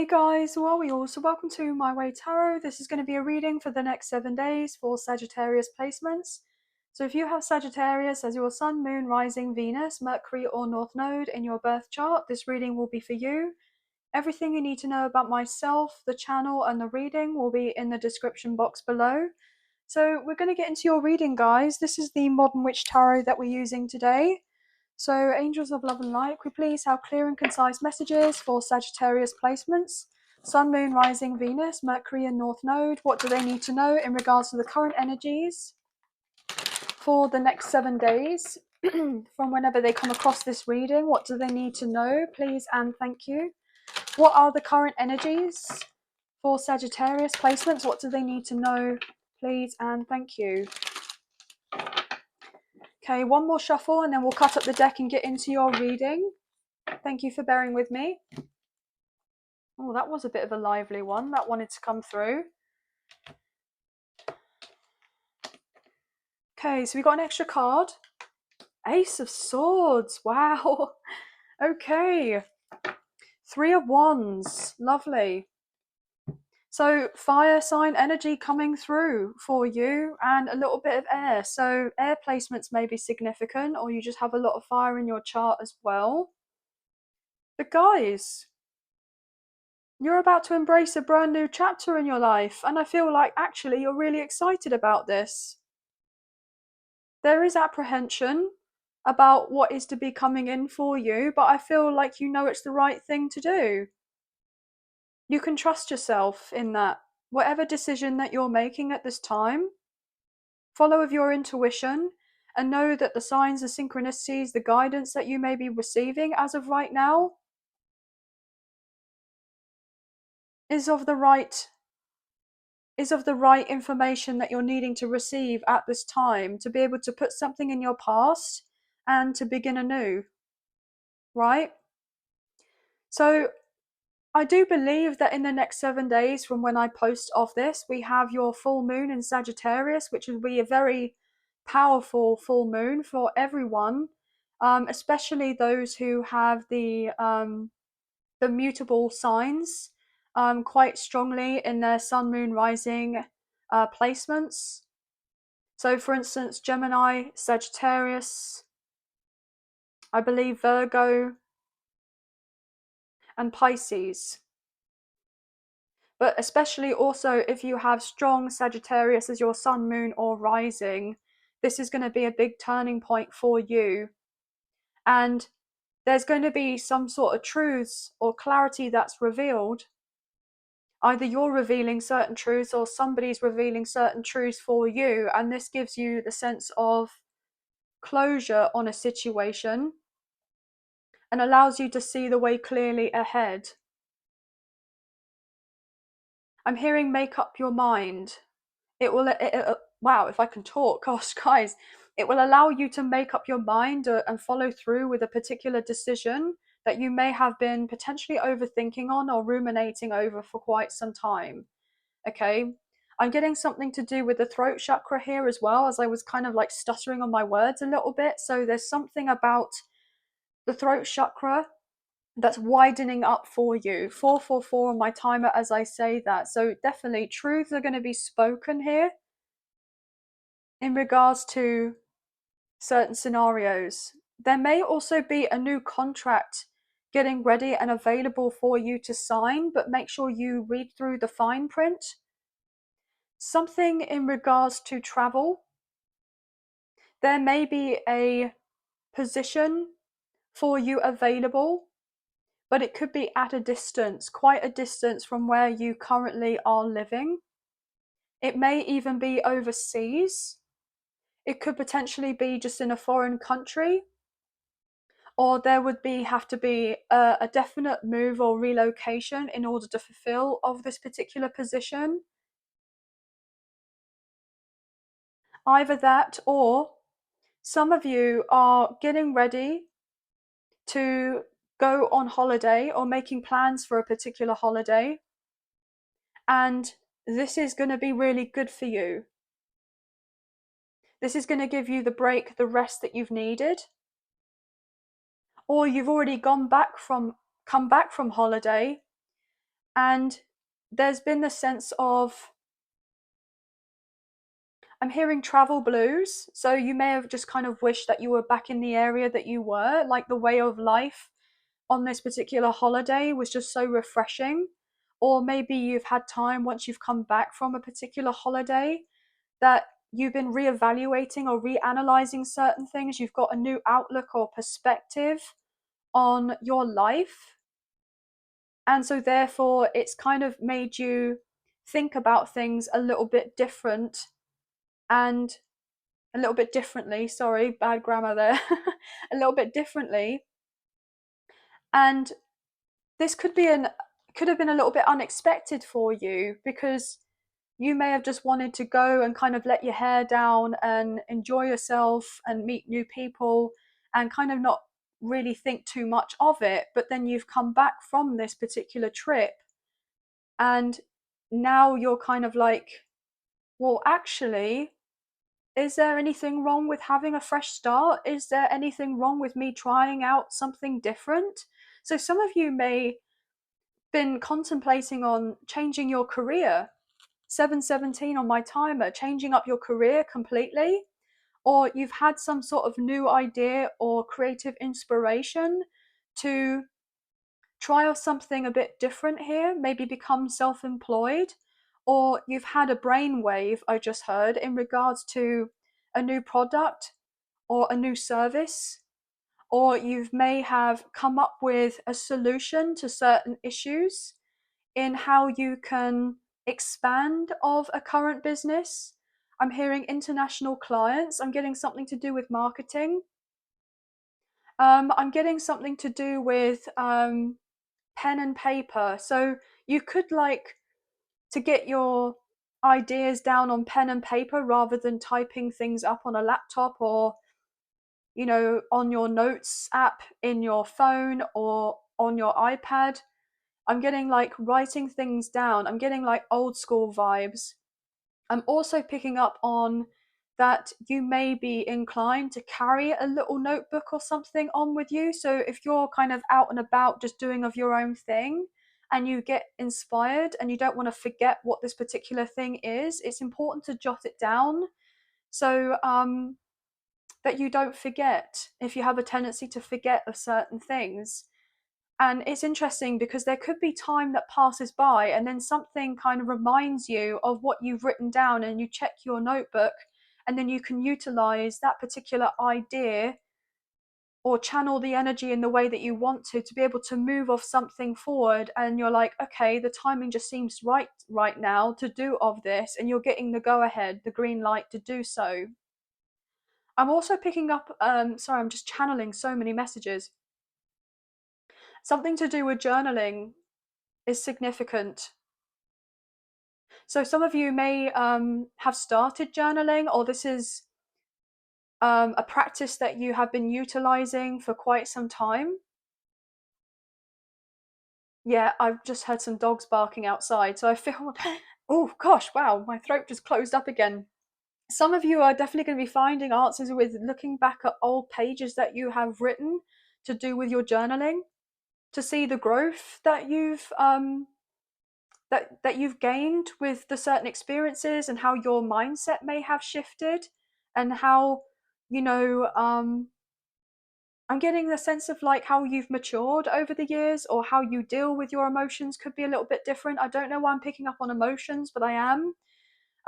Hey guys, how are we all? So welcome to My Way Tarot. This is going to be a reading for the next 7 days for Sagittarius placements. So if you have Sagittarius as your Sun, Moon, Rising, Venus, Mercury or North Node in your birth chart, this reading will be for you. Everything you need to know about myself, the channel and the reading will be in the description box below. So we're going to get into your reading, guys. This is the Modern Witch Tarot that we're using today. So, angels of love and light, could we please have clear and concise messages for Sagittarius placements? Sun, Moon, Rising, Venus, Mercury and North Node. What do they need to know in regards to the current energies for the next 7 days? From whenever they come across this reading, what do they need to know? Please and thank you. What are the current energies for Sagittarius placements? What do they need to know? Please and thank you. Okay, one more shuffle and then we'll cut up the deck and get into your reading. Thank you for bearing with me. Oh, that was a bit of a lively one. That wanted to come through. Okay, so we got an extra card. Ace of Swords. Wow. Okay. 3 of Wands. Lovely. So fire sign energy coming through for you and a little bit of air. So air placements may be significant, or you just have a lot of fire in your chart as well. But guys, you're about to embrace a brand new chapter in your life, and I feel like actually you're really excited about this. There is apprehension about what is to be coming in for you, but I feel like you know it's the right thing to do. You can trust yourself in that. Whatever decision that you're making at this time, follow with your intuition and know that the signs, the synchronicities, the guidance that you may be receiving as of right now is of the right information that you're needing to receive at this time to be able to put something in your past and to begin anew, right? So I do believe that in the next 7 days from when I post of this, we have your full moon in Sagittarius, which will be a very powerful full moon for everyone, especially those who have the mutable signs quite strongly in their sun, moon, rising placements. So, for instance, Gemini, Sagittarius, I believe Virgo, and Pisces. But especially also if you have strong Sagittarius as your sun, moon, or rising, this is going to be a big turning point for you. And there's going to be some sort of truths or clarity that's revealed. Either you're revealing certain truths or somebody's revealing certain truths for you. And this gives you the sense of closure on a situation and allows you to see the way clearly ahead. I'm hearing make up your mind. Wow, if I can talk, gosh, guys, it will allow you to make up your mind and follow through with a particular decision that you may have been potentially overthinking on or ruminating over for quite some time. Okay, I'm getting something to do with the throat chakra here as well, as I was kind of like stuttering on my words a little bit. So there's something about the throat chakra that's widening up for you. 444 on my timer as I say that. So definitely truths are going to be spoken here in regards to certain scenarios. There may also be a new contract getting ready and available for you to sign, but make sure you read through the fine print. Something in regards to travel. There may be a position for you available, but it could be at a distance, quite a distance from where you currently are living. It may even be overseas. It could potentially be just in a foreign country, or there would have to be a definite move or relocation in order to fulfill of this particular position. Either that, or some of you are getting ready to go on holiday or making plans for a particular holiday, and this is going to be really good for you. This is going to give you the break, the rest that you've needed. Or you've already come back from holiday And there's been the sense of, I'm hearing travel blues. So you may have just kind of wished that you were back in the area that you were, like the way of life on this particular holiday was just so refreshing. Or maybe you've had time once you've come back from a particular holiday that you've been reevaluating or reanalyzing certain things. You've got a new outlook or perspective on your life. And so, therefore, it's kind of made you think about things a little bit different and a little bit differently. Sorry, bad grammar there. A little bit differently. And this could have been a little bit unexpected for you, because you may have just wanted to go and kind of let your hair down and enjoy yourself and meet new people and kind of not really think too much of it. But then you've come back from this particular trip and now you're kind of like, well, actually, is there anything wrong with having a fresh start? Is there anything wrong with me trying out something different? So some of you may been contemplating on changing your career. 717 on my timer, changing up your career completely, or you've had some sort of new idea or creative inspiration to try out something a bit different here, maybe become self-employed, or you've had a brainwave, I just heard, in regards to a new product or a new service, or you may have come up with a solution to certain issues in how you can expand of a current business. I'm hearing international clients. I'm getting something to do with marketing. I'm getting something to do with pen and paper. So you could like to get your ideas down on pen and paper rather than typing things up on a laptop or, on your notes app in your phone or on your iPad. I'm getting like writing things down. I'm getting like old school vibes. I'm also picking up on that you may be inclined to carry a little notebook or something on with you. So if you're kind of out and about just doing of your own thing and you get inspired and you don't want to forget what this particular thing is, it's important to jot it down so that you don't forget if you have a tendency to forget of certain things. And it's interesting because there could be time that passes by and then something kind of reminds you of what you've written down, and you check your notebook and then you can utilize that particular idea or channel the energy in the way that you want to be able to move off something forward. And you're like, okay, the timing just seems right now to do of this, and you're getting the go ahead, the green light to do so. I'm also picking up, sorry, I'm just channeling so many messages. Something to do with journaling is significant. So some of you may have started journaling, or this is a practice that you have been utilizing for quite some time. Yeah, I've just heard some dogs barking outside, so I feel, oh gosh, wow, my throat just closed up again. Some of you are definitely going to be finding answers with looking back at old pages that you have written to do with your journaling, to see the growth that you've gained with the certain experiences, and how your mindset may have shifted, and how, you know um I'm getting the sense of like how you've matured over the years, or how you deal with your emotions could be a little bit different. I don't know why I'm picking up on emotions, but I am.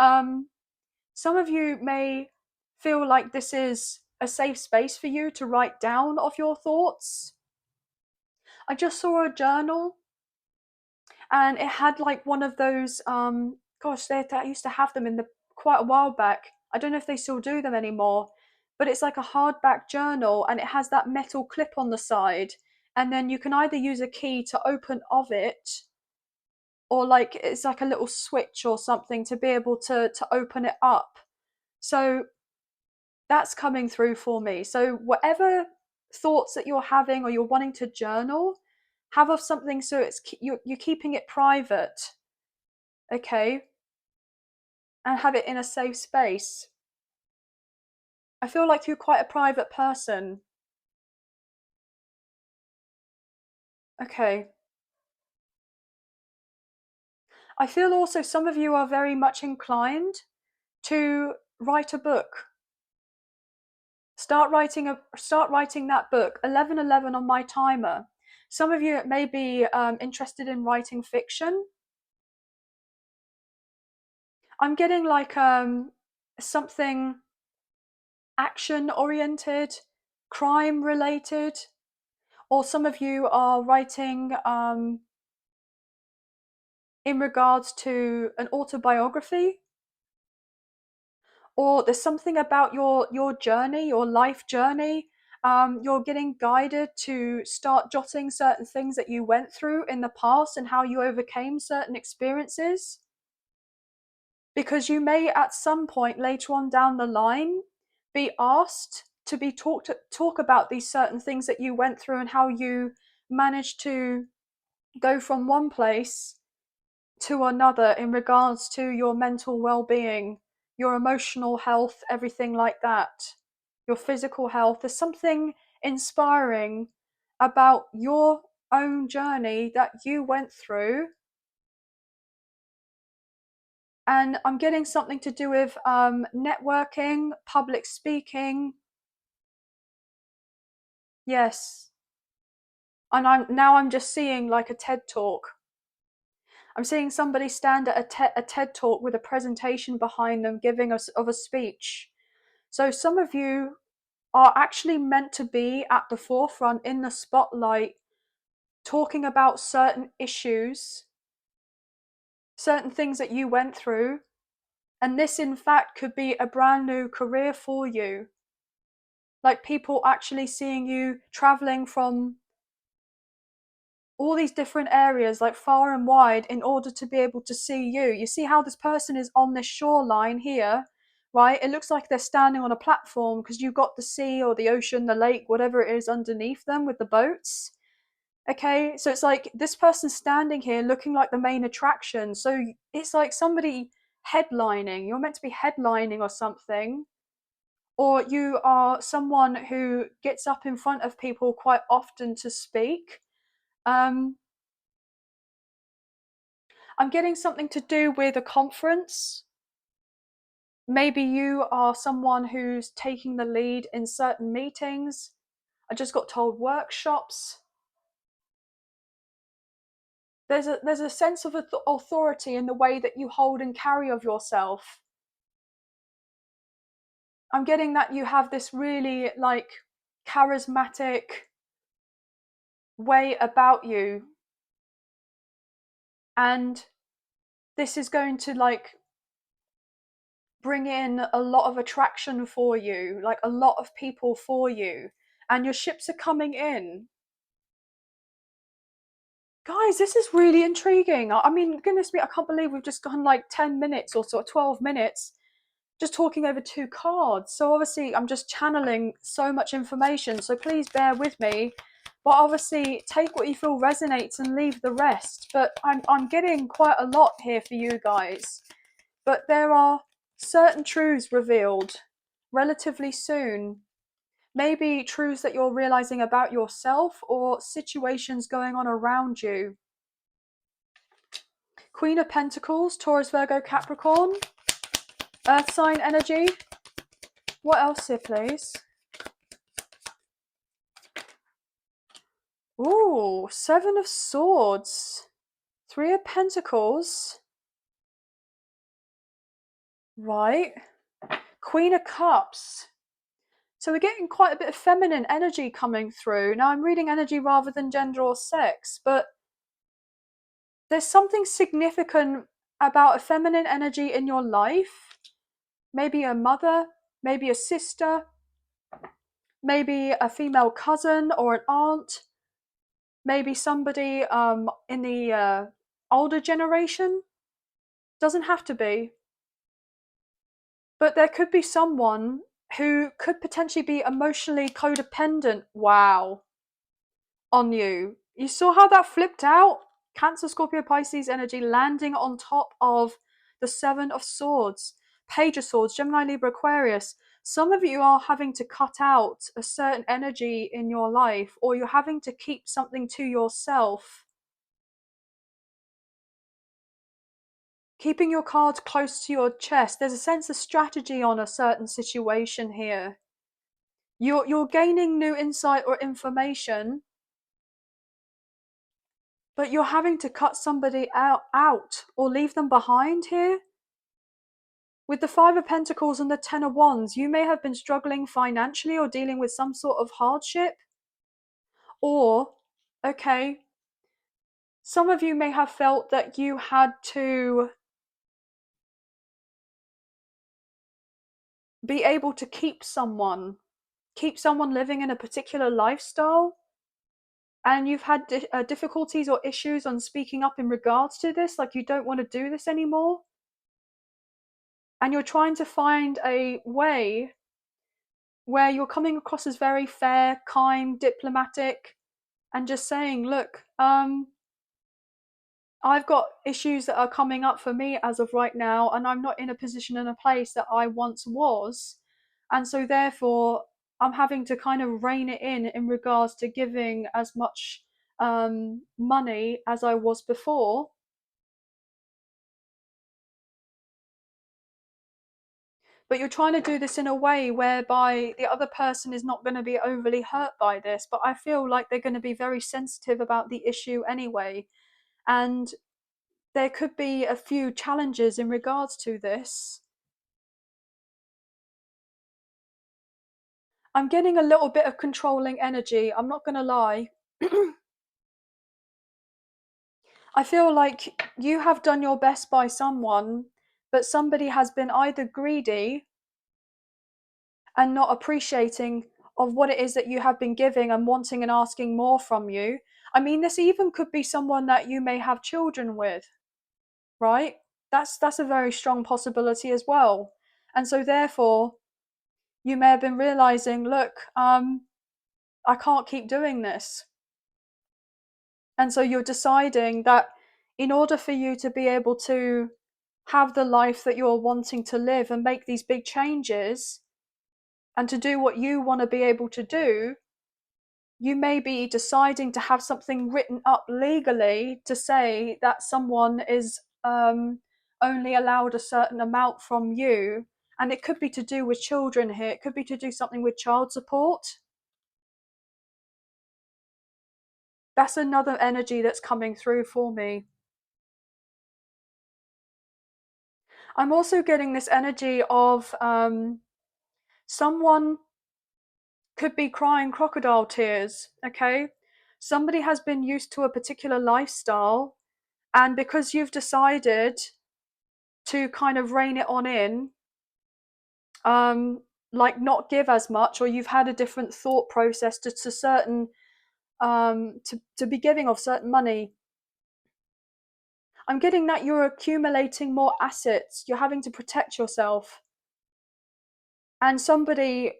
um some of you may feel like this is a safe space for you to write down of your thoughts. I just saw a journal, and it had like one of those, gosh, they used to have them in the quite a while back. I don't know if they still do them anymore, but it's like a hardback journal, and it has that metal clip on the side, and then you can either use a key to open of it, or like it's like a little switch or something to be able to open it up. So that's coming through for me. So whatever thoughts that you're having or you're wanting to journal, have of something so you're keeping it private, okay, and have it in a safe space. I feel like you're quite a private person. Okay. I feel also some of you are very much inclined to write a book. Start writing that book. 11:11 on my timer. Some of you may be interested in writing fiction. I'm getting like something action oriented, crime related, or some of you are writing in regards to an autobiography, or there's something about your journey, your life journey. You're getting guided to start jotting certain things that you went through in the past and how you overcame certain experiences, because you may at some point later on down the line be asked to talk about these certain things that you went through and how you managed to go from one place to another in regards to your mental well-being, your emotional health, everything like that, your physical health. There's something inspiring about your own journey that you went through. And I'm getting something to do with networking, public speaking. Yes. And I'm just seeing like a TED talk. I'm seeing somebody stand at a TED talk with a presentation behind them giving us of a speech. So some of you are actually meant to be at the forefront in the spotlight, talking about certain issues, certain things that you went through. And this, in fact, could be a brand new career for you. Like people actually seeing you traveling from all these different areas, like far and wide, in order to be able to see you. You see how this person is on this shoreline here, right? It looks like they're standing on a platform because you've got the sea or the ocean, the lake, whatever it is underneath them with the boats. Okay, so it's like this person standing here looking like the main attraction. So it's like somebody headlining. You're meant to be headlining or something. Or you are someone who gets up in front of people quite often to speak. Um, I'm getting something to do with a conference. Maybe you are someone who's taking the lead in certain meetings. I just got told workshops. There's a sense of authority in the way that you hold and carry of yourself. I'm getting that you have this really like charismatic way about you, and this is going to like bring in a lot of attraction for you, like a lot of people for you, and your ships are coming in. Guys, this is really intriguing. I mean, goodness me, I can't believe we've just gone like 10 minutes or so, 12 minutes just talking over two cards. So obviously I'm just channeling so much information, so please bear with me. But obviously take what you feel resonates and leave the rest. But I'm getting quite a lot here for you guys. But there are certain truths revealed relatively soon. Maybe truths that you're realizing about yourself or situations going on around you. Queen of Pentacles, Taurus, Virgo, Capricorn. Earth sign energy. What else here, please? Ooh, Seven of Swords. Three of Pentacles. Right. Queen of Cups. So we're getting quite a bit of feminine energy coming through. Now I'm reading energy rather than gender or sex, but there's something significant about a feminine energy in your life. Maybe a mother, maybe a sister, maybe a female cousin or an aunt, maybe somebody in the older generation. Doesn't have to be. But there could be someone who could potentially be emotionally codependent, wow, on you. You saw how that flipped out? Cancer, Scorpio, Pisces energy landing on top of the Seven of Swords, Page of Swords, Gemini, Libra, Aquarius. Some of you are having to cut out a certain energy in your life, or you're having to keep something to yourself. keeping your cards close to your chest. There's a sense of strategy on a certain situation here. You're gaining new insight or information, but you're having to cut somebody out or leave them behind here. With the Five of Pentacles and the Ten of Wands, you may have been struggling financially or dealing with some sort of hardship. Or, okay, some of you may have felt that you had to be able to keep someone living in a particular lifestyle, and you've had difficulties or issues on speaking up in regards to this, like you don't want to do this anymore. And you're trying to find a way where you're coming across as very fair, kind, diplomatic, and just saying, look, I've got issues that are coming up for me as of right now, and I'm not in a position and a place that I once was. And so therefore, I'm having to kind of rein it in regards to giving as much money as I was before. But you're trying to do this in a way whereby the other person is not going to be overly hurt by this. But I feel like they're going to be very sensitive about the issue anyway. And there could be a few challenges in regards to this. I'm getting a little bit of controlling energy, I'm not going to lie. I feel like you have done your best by someone, but somebody has been either greedy and not appreciating of what it is that you have been giving and wanting and asking more from you. I mean, this even could be someone that you may have children with, right? That's a very strong possibility as well. And so therefore, you may have been realizing, look, I can't keep doing this. And so you're deciding that in order for you to be able to have the life that you're wanting to live and make these big changes and to do what you want to be able to do, you may be deciding to have something written up legally to say that someone is only allowed a certain amount from you. And it could be to do with children here. It could be to do something with child support. That's another energy that's coming through for me. I'm also getting this energy of someone could be crying crocodile tears, okay? Somebody has been used to a particular lifestyle, and because you've decided to kind of rein it on in, like not give as much, or you've had a different thought process to certain, to be giving of certain money. I'm getting that you're accumulating more assets, you're having to protect yourself. And somebody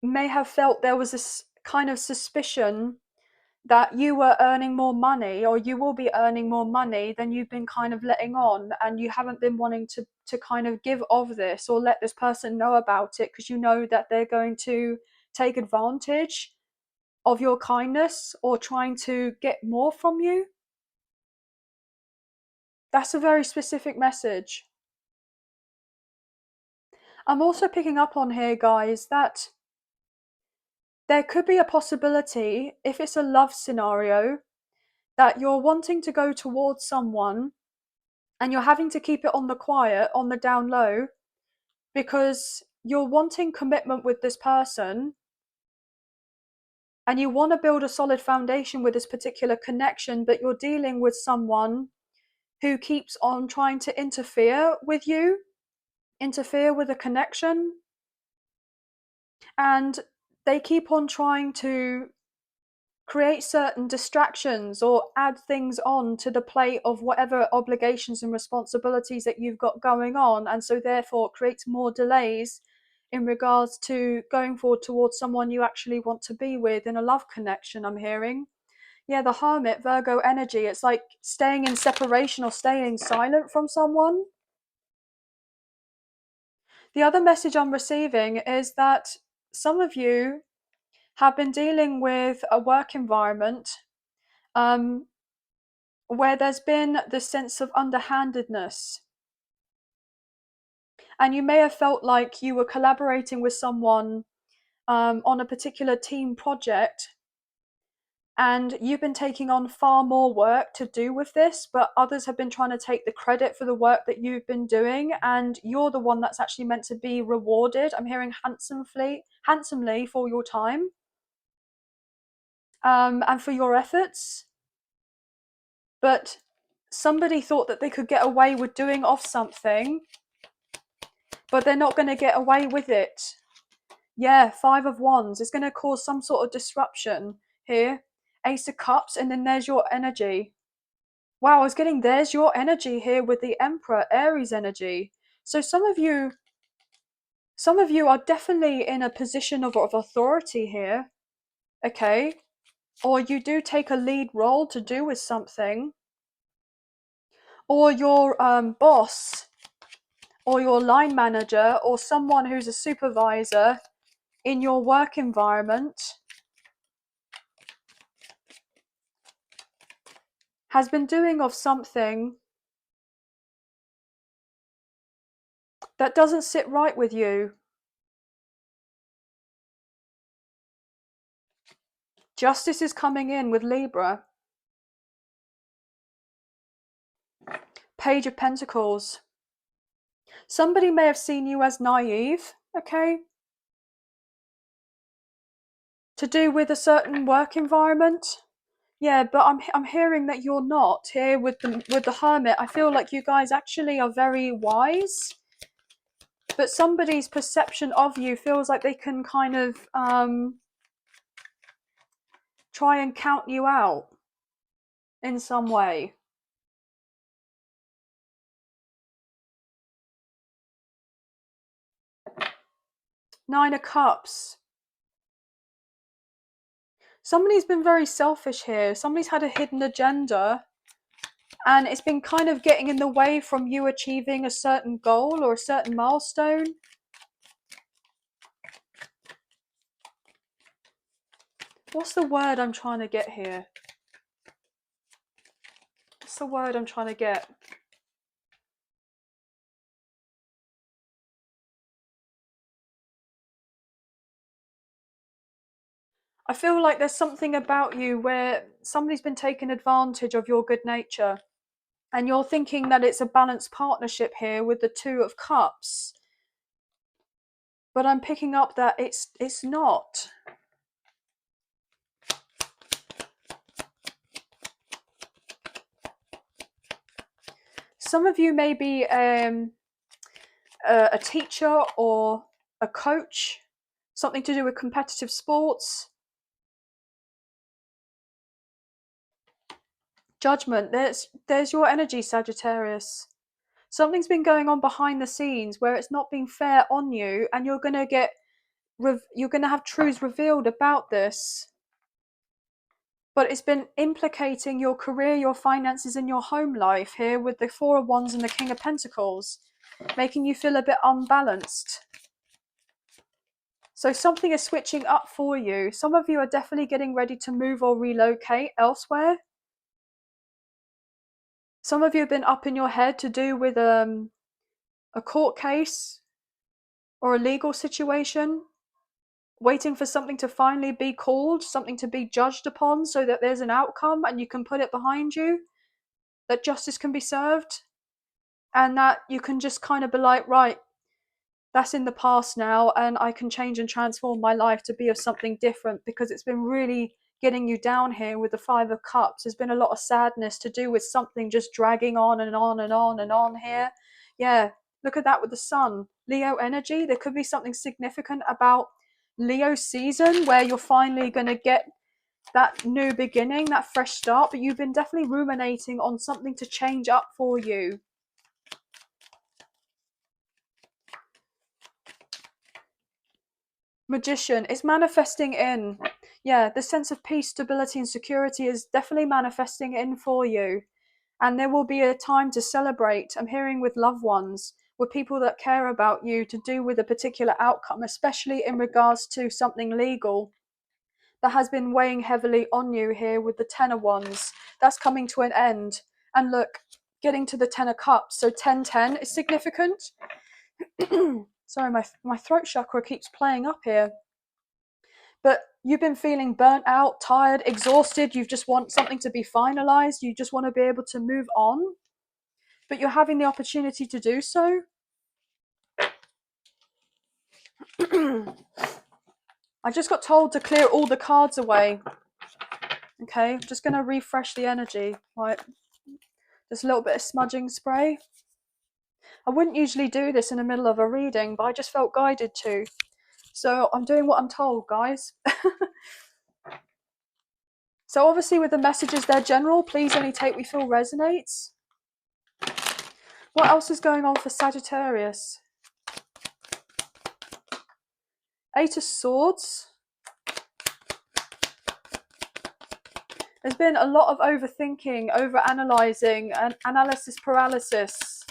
may have felt there was this kind of suspicion that you were earning more money or you will be earning more money than you've been kind of letting on, and you haven't been wanting to kind of give of this or let this person know about it because you know that they're going to take advantage of your kindness or trying to get more from you. That's a very specific message. I'm also picking up on here, guys, that there could be a possibility, if it's a love scenario, that you're wanting to go towards someone and you're having to keep it on the quiet, on the down low, because you're wanting commitment with this person and you want to build a solid foundation with this particular connection, but you're dealing with someone who keeps on trying to interfere with you, interfere with a connection, and they keep on trying to create certain distractions or add things on to the plate of whatever obligations and responsibilities that you've got going on, and so therefore it creates more delays in regards to going forward towards someone you actually want to be with in a love connection. I'm hearing, yeah, the Hermit, Virgo energy. It's like staying in separation or staying silent from someone. The other message I'm receiving is that some of you have been dealing with a work environment where there's been this sense of underhandedness. And you may have felt like you were collaborating with someone on a particular team project, and you've been taking on far more work to do with this, but others have been trying to take the credit for the work that you've been doing, and you're the one that's actually meant to be rewarded. I'm hearing handsomely for your time, and for your efforts. But somebody thought that they could get away with doing off something, but they're not going to get away with it. Yeah, 5 of Wands. It's going to cause some sort of disruption here. Ace of Cups, and then there's your energy. Wow, I was getting there's your energy here with the Emperor, Aries energy. So some of you are definitely in a position of authority here, okay? Or you do take a lead role to do with something, or your boss, or your line manager, or someone who's a supervisor in your work environment has been doing of something that doesn't sit right with you. Justice is coming in with Libra. Page of Pentacles. Somebody may have seen you as naive, okay? To do with a certain work environment. Yeah, but I'm hearing that you're not here with the Hermit. I feel like you guys actually are very wise. But somebody's perception of you feels like they can kind of try and count you out in some way. Nine of Cups. Somebody's been very selfish here. Somebody's had a hidden agenda, and it's been kind of getting in the way from you achieving a certain goal or a certain milestone. What's the word I'm trying to get here? What's the word I'm trying to get? I feel like there's something about you where somebody's been taking advantage of your good nature, and you're thinking that it's a balanced partnership here with the Two of Cups. But I'm picking up that it's not. Some of you may be a teacher or a coach, something to do with competitive sports. Judgment. There's your energy, Sagittarius. Something's been going on behind the scenes where it's not being fair on you, and you're going to have truths revealed about this. But it's been implicating your career, your finances, and your home life here with the Four of Wands and the King of Pentacles, making you feel a bit unbalanced. So something is switching up for you. Some of you are definitely getting ready to move or relocate elsewhere. Some of you have been up in your head to do with a court case or a legal situation, waiting for something to finally be called, something to be judged upon so that there's an outcome and you can put it behind you, that justice can be served, and that you can just kind of be like, right, that's in the past now, and I can change and transform my life to be of something different, because it's been really getting you down here with the Five of Cups. There's been a lot of sadness to do with something just dragging on and on and on and on here. Yeah, look at that with the Sun. Leo energy. There could be something significant about Leo season where you're finally going to get that new beginning, that fresh start, but you've been definitely ruminating on something to change up for you. Magician is manifesting in. Yeah, the sense of peace, stability, and security is definitely manifesting in for you. And there will be a time to celebrate. I'm hearing with loved ones, with people that care about you, to do with a particular outcome, especially in regards to something legal that has been weighing heavily on you here with the Ten of Wands. That's coming to an end. And look, getting to the Ten of Cups. So 10-10 is significant. Sorry, my throat chakra keeps playing up here. But you've been feeling burnt out, tired, exhausted. You just want something to be finalized. You just want to be able to move on. But you're having the opportunity to do so. I just got told to clear all the cards away. Okay, I'm just going to refresh the energy. Right, just a little bit of smudging spray. I wouldn't usually do this in the middle of a reading, but I just felt guided to. So I'm doing what I'm told, guys. So obviously with the messages, they're general. Please only take what you feel resonates. What else is going on for Sagittarius? Eight of Swords. There's been a lot of overthinking, over-analysing, and analysis paralysis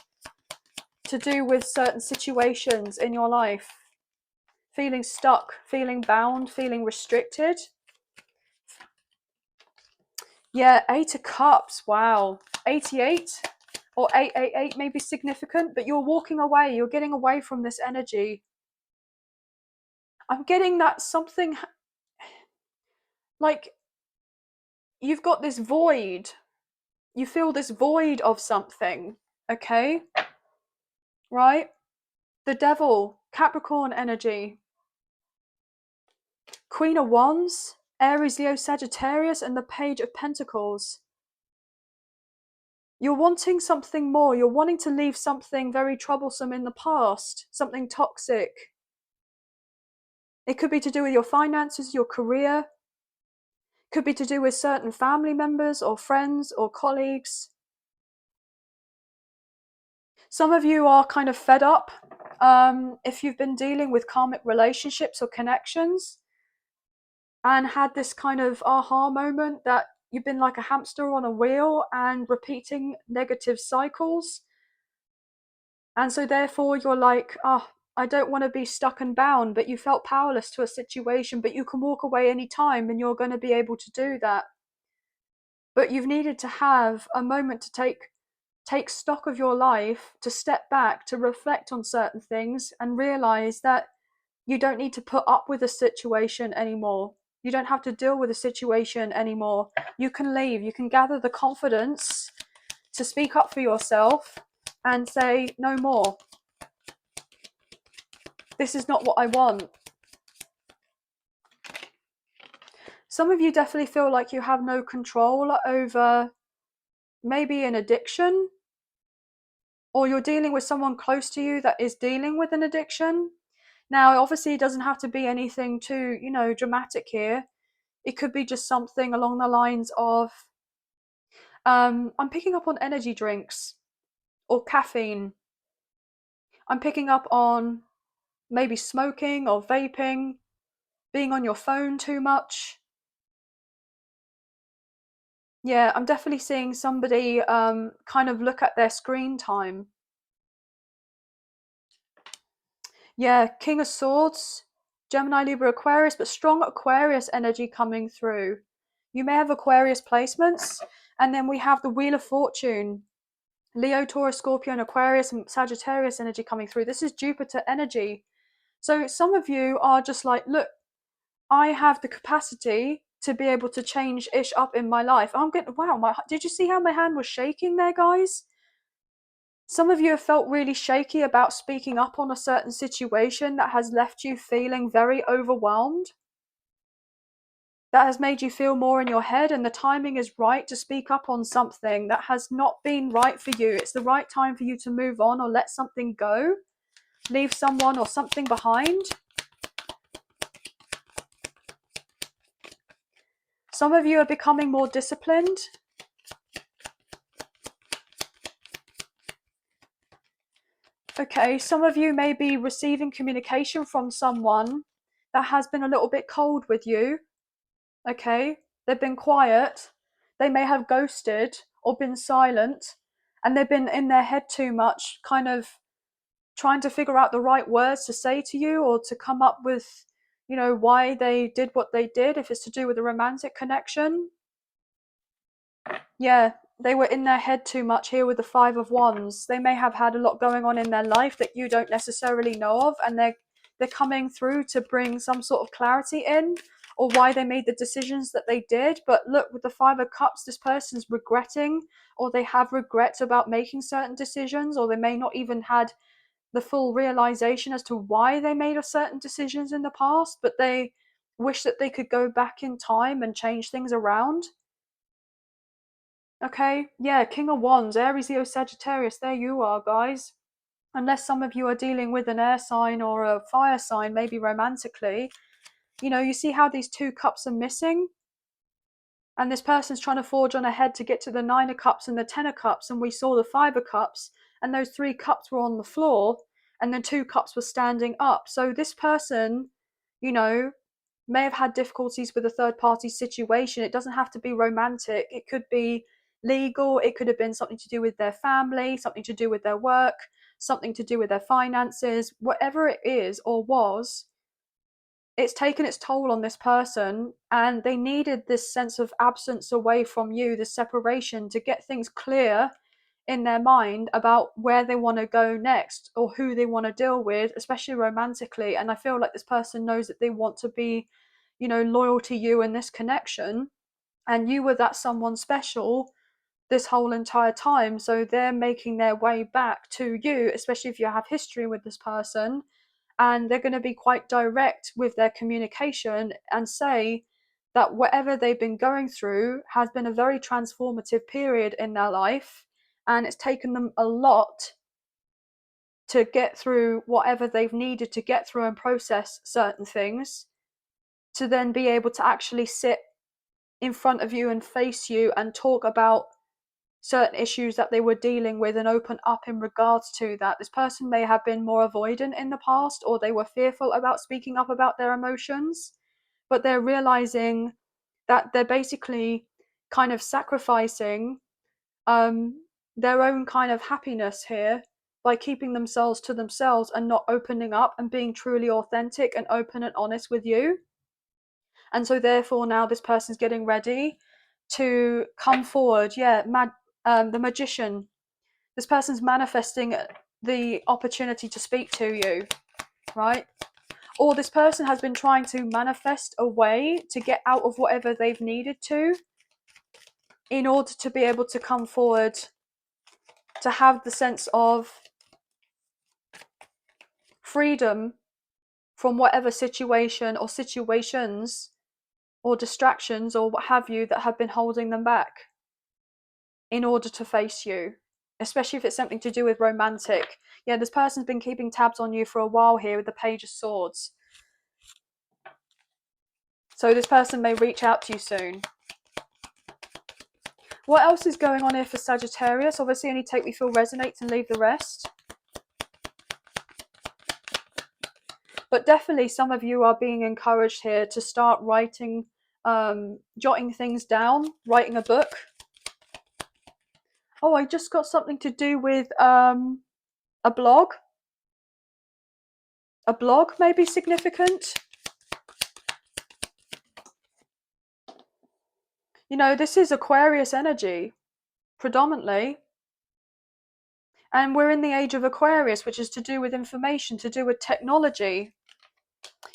to do with certain situations in your life. Feeling stuck, feeling bound, feeling restricted. Yeah, Eight of Cups, wow. 88 or 888 may be significant, but you're walking away, you're getting away from this energy. I'm getting that something, like, you've got this void. You feel this void of something, okay? Right? The Devil, Capricorn energy. Queen of Wands, Aries, Leo, Sagittarius, and the Page of Pentacles. You're wanting something more. You're wanting to leave something very troublesome in the past, something toxic. It could be to do with your finances, your career. Could be to do with certain family members or friends or colleagues. Some of you are kind of fed up if you've been dealing with karmic relationships or connections and had this kind of aha moment that you've been like a hamster on a wheel and repeating negative cycles. And so therefore you're like, oh, I don't want to be stuck and bound, but you felt powerless to a situation, but you can walk away anytime and you're going to be able to do that. But you've needed to have a moment to take stock of your life, to step back, to reflect on certain things and realize that you don't need to put up with a situation anymore. You don't have to deal with a situation anymore. You can leave. You can gather the confidence to speak up for yourself and say, no more. This is not what I want. Some of you definitely feel like you have no control over maybe an addiction, or you're dealing with someone close to you that is dealing with an addiction. Now, obviously, it doesn't have to be anything too, dramatic here. It could be just something along the lines of, I'm picking up on energy drinks or caffeine. I'm picking up on maybe smoking or vaping, being on your phone too much. Yeah, I'm definitely seeing somebody kind of look at their screen time. Yeah, King of Swords, Gemini, Libra, Aquarius, but strong Aquarius energy coming through. You may have Aquarius placements, and then we have the Wheel of Fortune, Leo, Taurus, Scorpio, and Aquarius, and Sagittarius energy coming through. This is Jupiter energy. So some of you are just like, look, I have the capacity to be able to change ish up in my life. I'm getting, wow, did you see how my hand was shaking there, guys? Some of you have felt really shaky about speaking up on a certain situation that has left you feeling very overwhelmed. That has made you feel more in your head, and the timing is right to speak up on something that has not been right for you. It's the right time for you to move on or let something go, leave someone or something behind. Some of you are becoming more disciplined. Okay, some of you may be receiving communication from someone that has been a little bit cold with you. Okay, they've been quiet. They may have ghosted or been silent, and they've been in their head too much, kind of trying to figure out the right words to say to you or to come up with, why they did what they did, if it's to do with a romantic connection. Yeah, they were in their head too much here with the Five of Wands. They may have had a lot going on in their life that you don't necessarily know of, and they're coming through to bring some sort of clarity in, or why they made the decisions that they did. But look, with the Five of Cups, this person's regretting, or they have regrets about making certain decisions, or they may not even had the full realization as to why they made a certain decisions in the past, but they wish that they could go back in time and change things around. Okay, yeah, King of Wands, Aries, Leo, Sagittarius, there you are, guys. Unless some of you are dealing with an air sign or a fire sign, maybe romantically, you see how these 2 cups are missing? And this person's trying to forge on ahead to get to the 9 of Cups and the 10 of Cups, and we saw the 5 of Cups, and those 3 cups were on the floor, and the 2 cups were standing up. So this person, may have had difficulties with a third party situation. It doesn't have to be romantic. It could be legal. It could have been something to do with their family, something to do with their work, something to do with their finances, whatever it is or was. It's taken its toll on this person, and they needed this sense of absence away from you, this separation, to get things clear in their mind about where they want to go next or who they want to deal with, especially romantically. And I feel like this person knows that they want to be, loyal to you in this connection, and you were that someone special this whole entire time. So they're making their way back to you, especially if you have history with this person, and they're going to be quite direct with their communication and say that whatever they've been going through has been a very transformative period in their life, and it's taken them a lot to get through whatever they've needed to get through and process certain things, to then be able to actually sit in front of you and face you and talk about certain issues that they were dealing with and open up in regards to that. This person may have been more avoidant in the past, or they were fearful about speaking up about their emotions, but they're realizing that they're basically kind of sacrificing their own kind of happiness here by keeping themselves to themselves and not opening up and being truly authentic and open and honest with you. And so therefore now this person's getting ready to come forward. The Magician. This person's manifesting the opportunity to speak to you, right? Or this person has been trying to manifest a way to get out of whatever they've needed to in order to be able to come forward, to have the sense of freedom from whatever situation or situations or distractions or what have you that have been holding them back in order to face you, especially if it's something to do with romantic. Yeah, this person's been keeping tabs on you for a while here with the Page of Swords. So this person may reach out to you soon. What else is going on here for Sagittarius? Obviously only take what you feel resonates and leave the rest. But definitely some of you are being encouraged here to start writing, jotting things down, writing a book. Oh, I just got something to do with a blog. A blog may be significant. This is Aquarius energy, predominantly. And we're in the age of Aquarius, which is to do with information, to do with technology.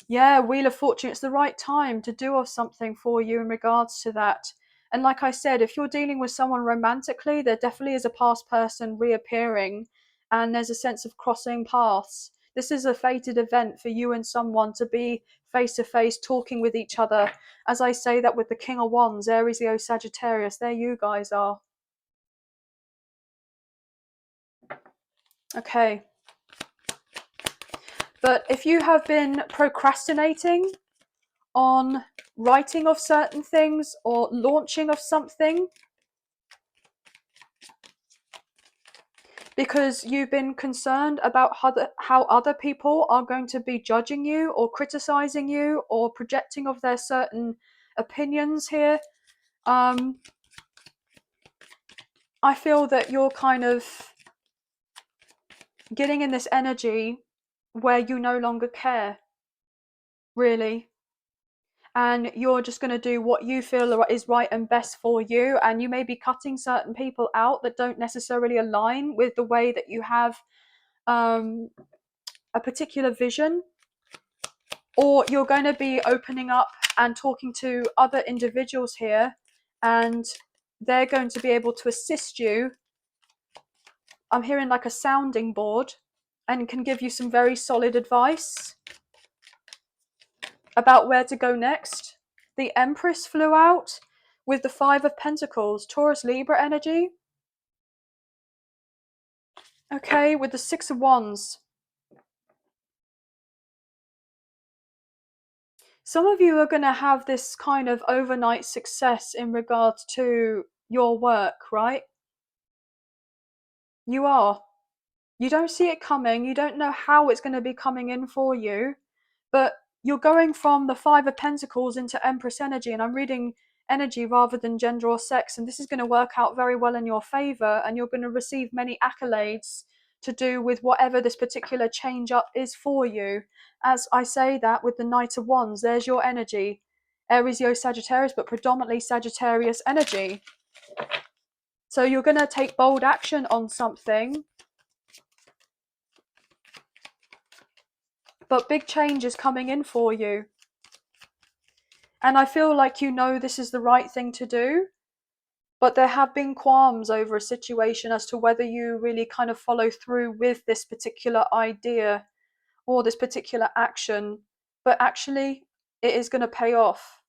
Yeah, Wheel of Fortune, it's the right time to do something for you in regards to that. And like I said, if you're dealing with someone romantically, there definitely is a past person reappearing, and there's a sense of crossing paths. This is a fated event for you and someone to be face to face talking with each other. As I say that with the King of Wands, Aries, Leo, Sagittarius, there you guys are. Okay. But if you have been procrastinating on writing of certain things or launching of something because you've been concerned about how other people are going to be judging you or criticizing you or projecting of their certain opinions here, I feel that you're kind of getting in this energy where you no longer care, really. and you're just going to do what you feel is right and best for you, and you may be cutting certain people out that don't necessarily align with the way that you have a particular vision, or you're going to be opening up and talking to other individuals here, and they're going to be able to assist you. I'm hearing like a sounding board, and can give you some very solid advice about where to go next. The Empress flew out with the Five of Pentacles, Taurus Libra energy. Okay, with the Six of Wands. Some of you are going to have this kind of overnight success in regards to your work, right? You are. You don't see it coming. You don't know how it's going to be coming in for you. But you're going from the Five of Pentacles into Empress energy. And I'm reading energy rather than gender or sex. And this is going to work out very well in your favor. And you're going to receive many accolades to do with whatever this particular change up is for you. As I say that with the Knight of Wands, there's your energy. Aries, Leo, Sagittarius, but predominantly Sagittarius energy. So you're going to take bold action on something. But big change is coming in for you. And I feel like you know this is the right thing to do. But there have been qualms over a situation as to whether you really kind of follow through with this particular idea or this particular action. But actually, it is going to pay off.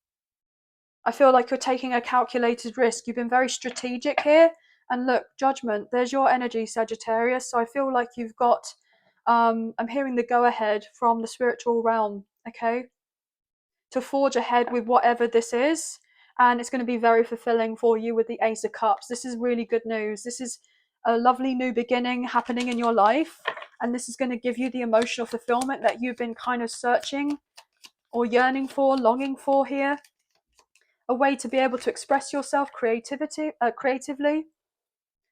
I feel like you're taking a calculated risk. You've been very strategic here. And look, Judgment, there's your energy, Sagittarius. So I feel like you've got, I'm hearing the go ahead from the spiritual realm, okay? To forge ahead with whatever this is. And it's going to be very fulfilling for you with the Ace of Cups. This is really good news. This is a lovely new beginning happening in your life. And this is going to give you the emotional fulfillment that you've been kind of searching or yearning for, longing for here. A way to be able to express yourself creatively.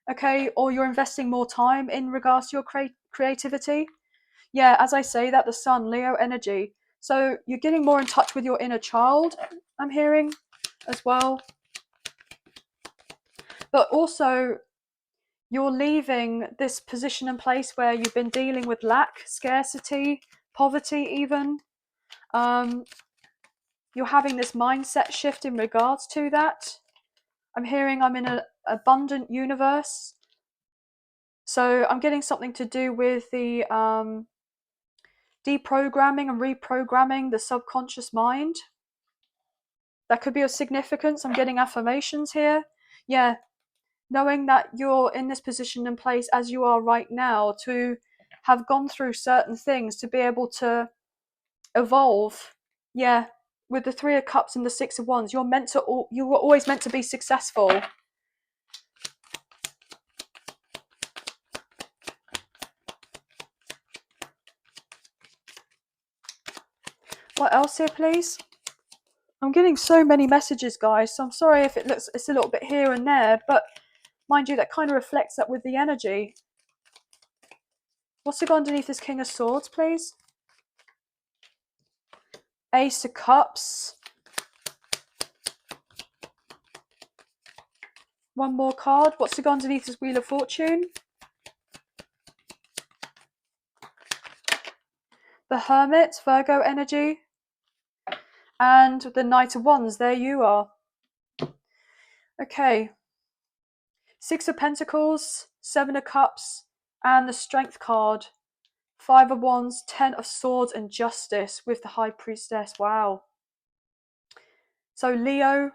Okay, or you're investing more time in regards to your creativity. Yeah, as I say that, the Sun, Leo energy. So you're getting more in touch with your inner child, I'm hearing, as well. But also, you're leaving this position and place where you've been dealing with lack, scarcity, poverty even. You're having this mindset shift in regards to that. I'm hearing I'm in an abundant universe. So I'm getting something to do with the deprogramming and reprogramming the subconscious mind. That could be of significance. I'm getting affirmations here. Yeah, knowing that you're in this position and place as you are right now, to have gone through certain things, to be able to evolve. Yeah, with the Three of Cups and the Six of Wands, you were always meant to be successful. What else here, please? I'm getting so many messages, guys, so I'm sorry if it's a little bit here and there, but mind you, that kind of reflects that with the energy. What's to go underneath this King of Swords, please? Ace of Cups. One more card. What's to go underneath this Wheel of Fortune? The Hermit, Virgo energy. And the Knight of Wands, there you are. Okay. Six of Pentacles, Seven of Cups, and the Strength card. Five of Wands, Ten of Swords, and Justice with the High Priestess. Wow. So Leo,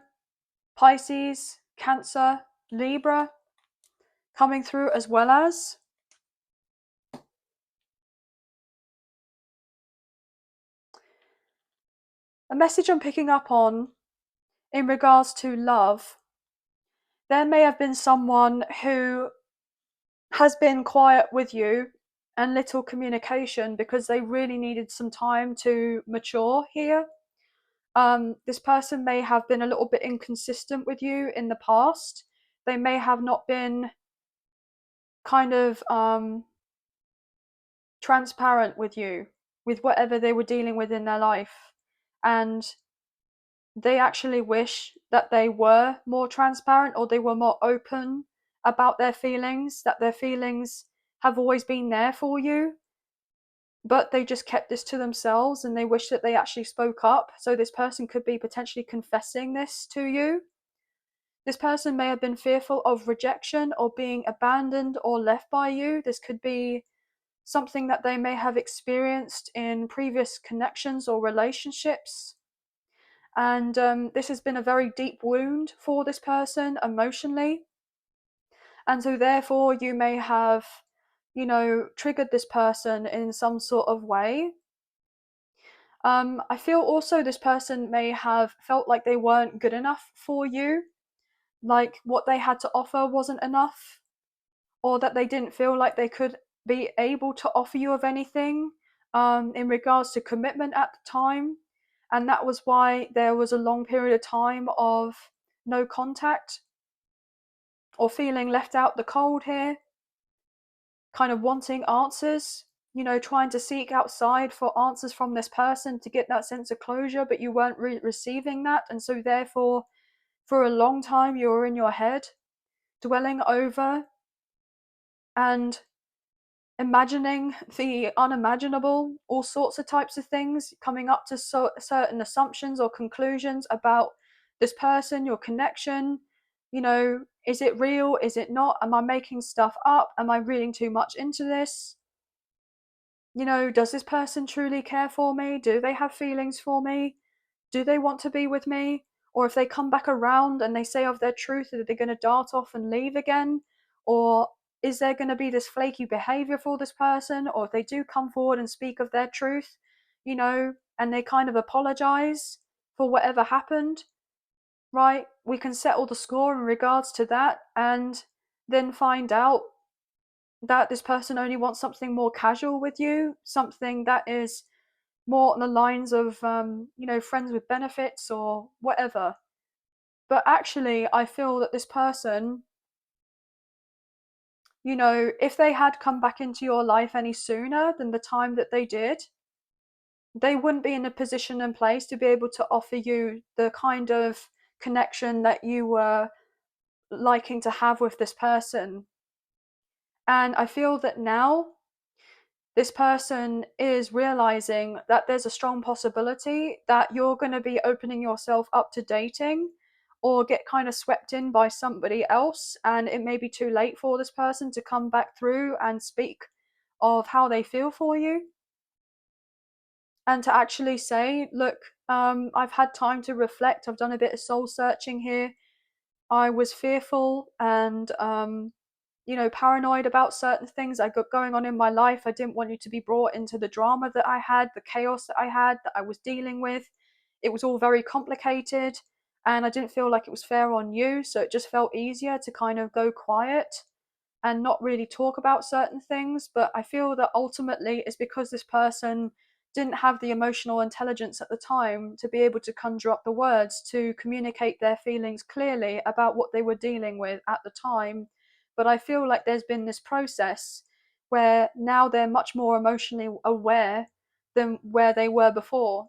Pisces, Cancer, Libra coming through, as well as a message I'm picking up on in regards to love. There may have been someone who has been quiet with you and little communication because they really needed some time to mature here. This person may have been a little bit inconsistent with you in the past. They may have not been kind of transparent with you with whatever they were dealing with in their life. And they actually wish that they were more transparent or they were more open about their feelings, that their feelings have always been there for you, but they just kept this to themselves and they wish that they actually spoke up. So this person could be potentially confessing this to you. This person may have been fearful of rejection or being abandoned or left by you. This could be something that they may have experienced in previous connections or relationships. And this has been a very deep wound for this person emotionally. And so, therefore, you may have, triggered this person in some sort of way. I feel also this person may have felt like they weren't good enough for you, like what they had to offer wasn't enough, or that they didn't feel like they could be able to offer you of anything in regards to commitment at the time. And that was why there was a long period of time of no contact or feeling left out the cold here, kind of wanting answers, trying to seek outside for answers from this person to get that sense of closure, but you weren't receiving that. And so, therefore, for a long time, you were in your head, dwelling over and imagining the unimaginable, all sorts of types of things, coming up to certain assumptions or conclusions about this person, your connection. Is it real? Is it not? Am I making stuff up? Am I reading too much into this? Does this person truly care for me? Do they have feelings for me? Do they want to be with me? Or if they come back around and they say of their truth, are they going to dart off and leave again? Or is there going to be this flaky behavior for this person? Or if they do come forward and speak of their truth, and they kind of apologize for whatever happened, right? We can settle the score in regards to that and then find out that this person only wants something more casual with you, something that is more on the lines of, friends with benefits or whatever. But actually, I feel that this person, if they had come back into your life any sooner than the time that they did, they wouldn't be in a position and place to be able to offer you the kind of connection that you were liking to have with this person. And I feel that now this person is realizing that there's a strong possibility that you're going to be opening yourself up to dating or get kind of swept in by somebody else, and it may be too late for this person to come back through and speak of how they feel for you and to actually say, look, I've had time to reflect, I've done a bit of soul searching here, I was fearful and paranoid about certain things I got going on in my life. I didn't want you to be brought into the drama that I had, the chaos that I had, that I was dealing with. It was all very complicated and I didn't feel like it was fair on you. So it just felt easier to kind of go quiet and not really talk about certain things. But I feel that ultimately it's because this person didn't have the emotional intelligence at the time to be able to conjure up the words to communicate their feelings clearly about what they were dealing with at the time. But I feel like there's been this process where now they're much more emotionally aware than where they were before.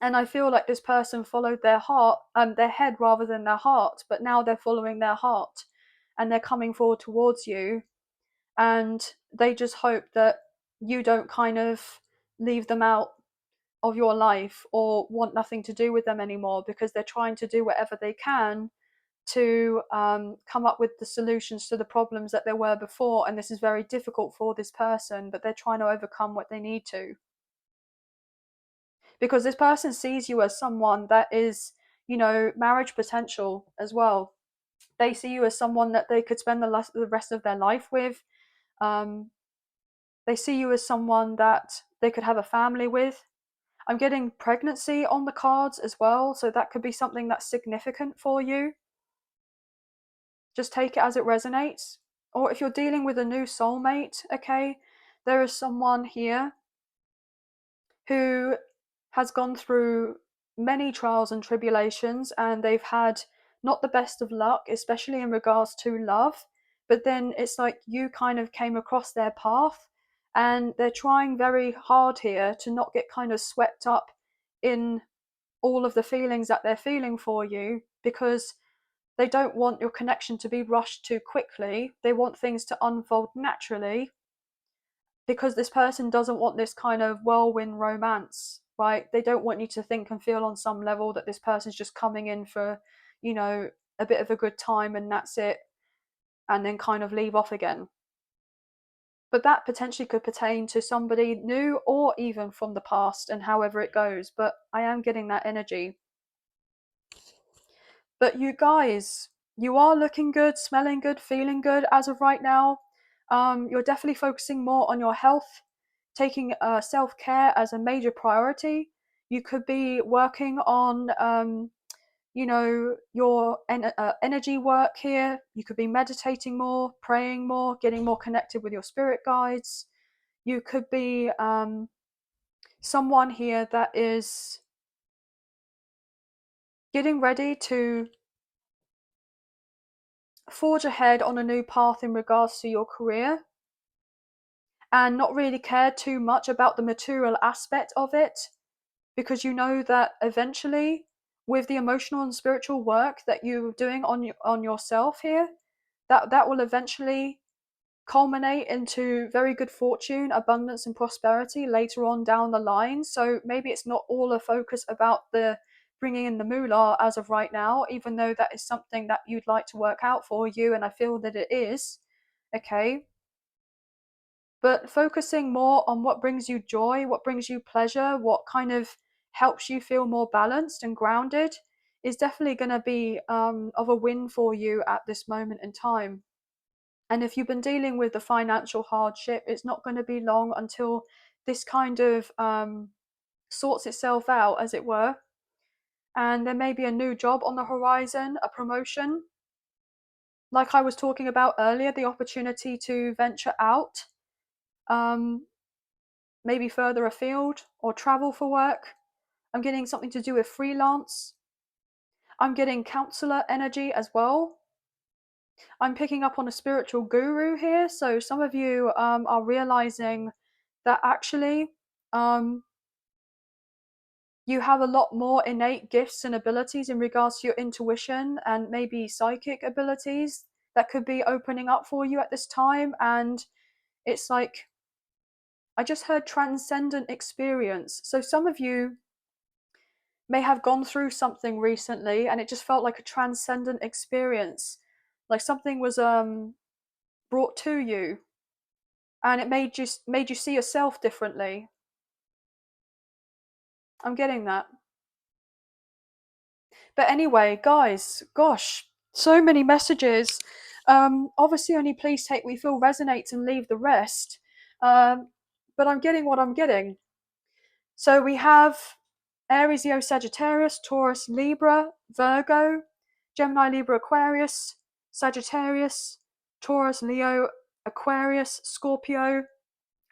And I feel like this person followed their heart, their head rather than their heart, but now they're following their heart and they're coming forward towards you, and they just hope that you don't kind of leave them out of your life or want nothing to do with them anymore, because they're trying to do whatever they can to come up with the solutions to the problems that there were before. And this is very difficult for this person, but they're trying to overcome what they need to, because this person sees you as someone that is, marriage potential as well. They see you as someone that they could spend the rest of their life with. um, they see you as someone that they could have a family with. I'm getting pregnancy on the cards as well, so that could be something that's significant for you. Just take it as it resonates. Or if you're dealing with a new soulmate, okay, there is someone here who has gone through many trials and tribulations and they've had not the best of luck, especially in regards to love. But then it's like you kind of came across their path and they're trying very hard here to not get kind of swept up in all of the feelings that they're feeling for you, because they don't want your connection to be rushed too quickly. They want things to unfold naturally, because this person doesn't want this kind of whirlwind romance, right? They don't want you to think and feel on some level that this person's just coming in for, you know, a bit of a good time and that's it, and then kind of leave off again. But that potentially could pertain to somebody new or even from the past, and however it goes. But I am getting that energy. But you guys, you are looking good, smelling good, feeling good as of right now. You're definitely focusing more on your health, taking self-care as a major priority. You could be working on, your energy work here. You could be meditating more, praying more, getting more connected with your spirit guides. You could be someone here that is getting ready to forge ahead on a new path in regards to your career, and not really care too much about the material aspect of it, because you know that eventually, with the emotional and spiritual work that you're doing on yourself here, that will eventually culminate into very good fortune, abundance, and prosperity later on down the line. So maybe it's not all a focus about the bringing in the moolah as of right now, even though that is something that you'd like to work out for you, and I feel that it is. Okay. But focusing more on what brings you joy, what brings you pleasure, what kind of helps you feel more balanced and grounded is definitely going to be of a win for you at this moment in time. And if you've been dealing with the financial hardship, it's not going to be long until this kind of sorts itself out, as it were. And there may be a new job on the horizon, a promotion. Like I was talking about earlier, the opportunity to venture out, um, maybe further afield, or travel for work. I'm getting something to do with freelance. I'm getting counselor energy as well. I'm picking up on a spiritual guru here. So some of you are realizing that actually um, you have a lot more innate gifts and abilities in regards to your intuition and maybe psychic abilities that could be opening up for you at this time. And it's like, I just heard transcendent experience. So some of you may have gone through something recently and it just felt like a transcendent experience, like something was brought to you and it made you see yourself differently. I'm getting that. But anyway, guys, gosh, so many messages. Obviously, only please take what you feel resonates and leave the rest. But I'm getting what I'm getting. So we have Aries, Leo, Sagittarius, Taurus, Libra, Virgo, Gemini, Libra, Aquarius, Sagittarius, Taurus, Leo, Aquarius, Scorpio,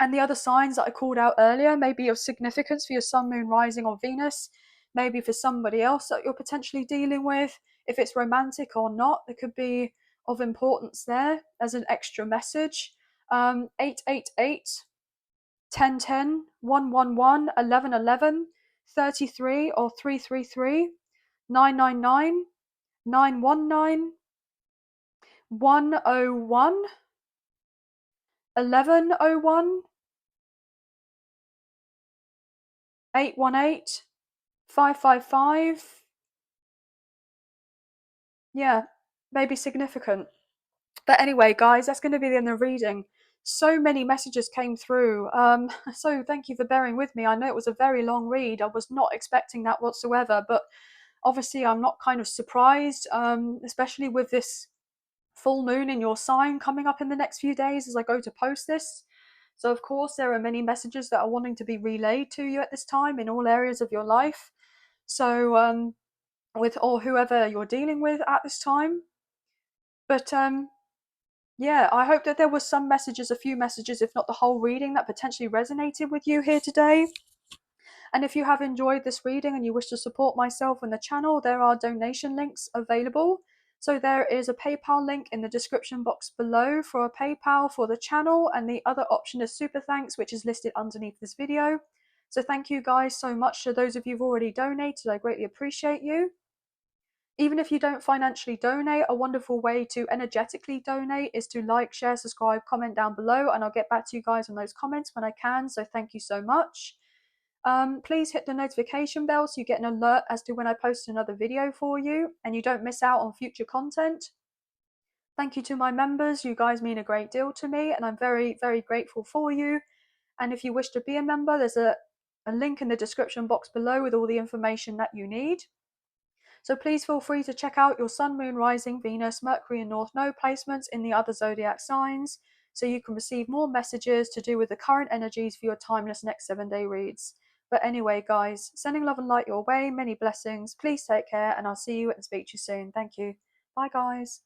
and the other signs that I called out earlier may be of significance for your sun, moon, rising, or Venus, maybe for somebody else that you're potentially dealing with. If it's romantic or not, it could be of importance there as an extra message. 888, 1010, 111, 1111, 33 or 333, 999, 919, 101, 1101, 818, 555. Yeah, maybe significant. But anyway, guys, that's going to be the end of the reading. So many messages came through. So thank you for bearing with me. I know it was a very long read. I was not expecting that whatsoever, but obviously I'm not kind of surprised, especially with this full moon in your sign coming up in the next few days as I go to post this. So of course there are many messages that are wanting to be relayed to you at this time in all areas of your life. So with or whoever you're dealing with at this time. But yeah, I hope that there was some messages, a few messages, if not the whole reading, that potentially resonated with you here today. And if you have enjoyed this reading and you wish to support myself and the channel, there are donation links available. So there is a PayPal link in the description box below for a PayPal for the channel, and the other option is Super Thanks, which is listed underneath this video. So thank you guys so much to those of you who've already donated. I greatly appreciate you. Even if you don't financially donate, a wonderful way to energetically donate is to like, share, subscribe, comment down below, and I'll get back to you guys on those comments when I can. So thank you so much. Please hit the notification bell so you get an alert as to when I post another video for you and you don't miss out on future content. Thank you to my members. You guys mean a great deal to me, and I'm very, very grateful for you. And if you wish to be a member, there's a link in the description box below with all the information that you need. So please feel free to check out your Sun, Moon, Rising, Venus, Mercury, and North Node placements in the other zodiac signs so you can receive more messages to do with the current energies for your timeless next 7-day reads. But anyway, guys, sending love and light your way, many blessings. Please take care, and I'll see you and speak to you soon. Thank you. Bye, guys.